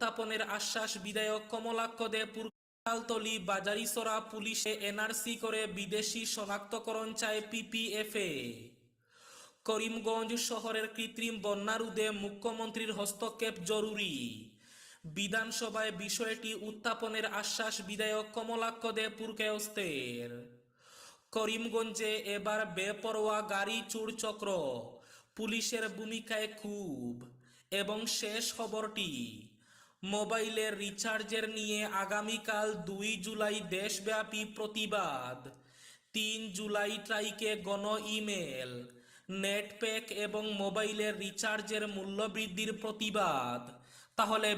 উত্থাপনের আশ্বাস বিধায়ক কমলাক্ষ দে। পুরকালতলী বাজারিছড়া পুলিশে এনআরসি করে বিদেশি শনাক্তকরণ চায় পিপিএফে। করিমগঞ্জ শহরের কৃত্রিম বন্যা রোধে মুখ্যমন্ত্রীর হস্তক্ষেপ জরুরি। বিধানসভায় বিষয়টি উত্থাপনের আশ্বাস বিধায়ক কমলাক্ষ দে পুরকায়স্থের। করিমগঞ্জে এবার বেপরোয়া গাড়ি চোর চক্র, পুলিশের ভূমিকায় ক্ষোভ। এবং শেষ খবরটি, মোবাইলের রিচার্জের নিয়ে আগামীকাল 2 জুলাই দেশব্যাপী প্রতিবাদ। 3 জুলাই ট্রাইকে গণ ইমেল, নেট প্যাক এবং মোবাইলের রিচার্জের মূল্য বৃদ্ধির প্রতিবাদ। তাহলে